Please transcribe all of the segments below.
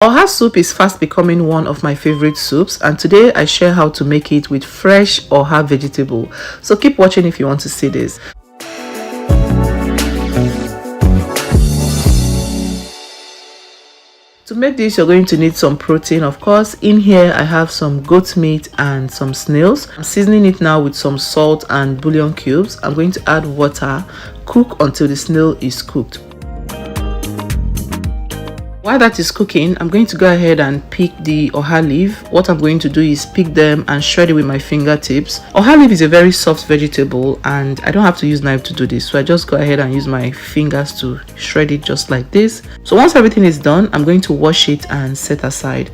Oha soup is fast becoming one of my favorite soups, and today I share how to make it with fresh oha vegetable. So keep watching if you want to see this. To make this, you're going to need some protein. Of course, in here I have some goat meat and some snails. I'm seasoning it now with some salt and bouillon cubes. I'm going to add water, cook until the snail is cooked. While that is cooking, I'm going to go ahead and pick the oha leaf. What I'm going to do is pick them and shred it with my fingertips. Oha leaf is a very soft vegetable and I don't have to use knife to do this, so I just go ahead and use my fingers to shred it just like this. So once everything is done, I'm going to wash it and set aside.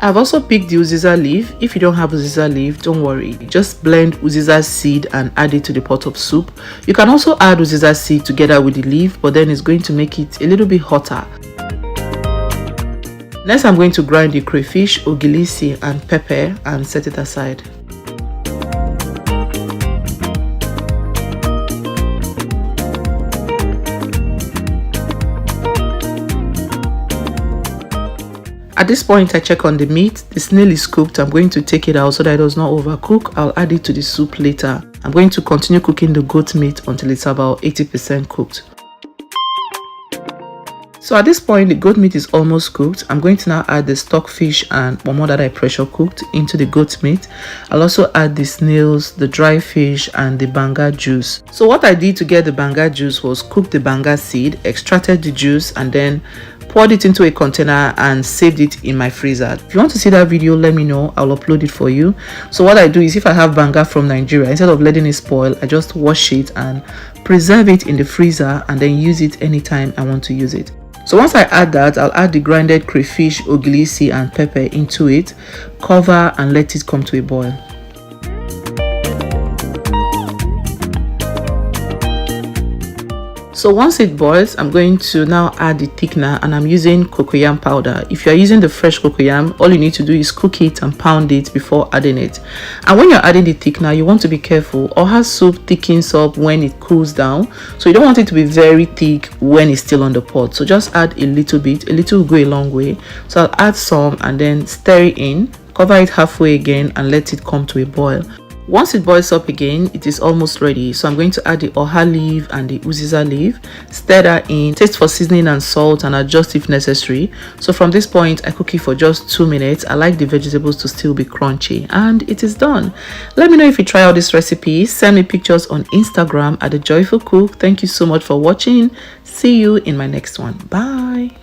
I've also picked the Uziza leaf. If you don't have Uziza leaf, don't worry. Just blend Uziza seed and add it to the pot of soup. You can also add Uziza seed together with the leaf, but then it's going to make it a little bit hotter. Next, I'm going to grind the crayfish, ogilisi and pepper and set it aside. At this point, I check on the meat. The snail is cooked. I'm going to take it out so that it does not overcook. I'll add it to the soup later. I'm going to continue cooking the goat meat until it's about 80% cooked. So at this point, the goat meat is almost cooked. I'm going to now add the stockfish and momo that I pressure cooked into the goat meat. I'll also add the snails, the dry fish and the banga juice. So what I did to get the banga juice was cook the banga seed, extracted the juice and then poured it into a container and saved it in my freezer. If you want to see that video, let me know. I'll upload it for you. So what I do is if I have banga from Nigeria, instead of letting it spoil, I just wash it and preserve it in the freezer and then use it anytime I want to use it. So once I add that, I'll add the grinded crayfish, ogilisi and pepper into it, cover and let it come to a boil. So once it boils, I'm going to now add the thickener and I'm using cocoyam powder. If you're using the fresh cocoyam, all you need to do is cook it and pound it before adding it. And when you're adding the thickener, you want to be careful. Oha soup thickens up when it cools down. So you don't want it to be very thick when it's still on the pot. So just add a little bit, a little will go a long way. So I'll add some and then stir it in, cover it halfway again and let it come to a boil. Once it boils up again, it is almost ready. So I'm going to add the oha leaf and the uziza leaf, stir that in, taste for seasoning and salt and adjust if necessary. So from this point, I cook it for just 2 minutes. I like the vegetables to still be crunchy and it is done. Let me know if you try out this recipe. Send me pictures on Instagram at The Joyful Cook. Thank you so much for watching. See you in my next one. Bye.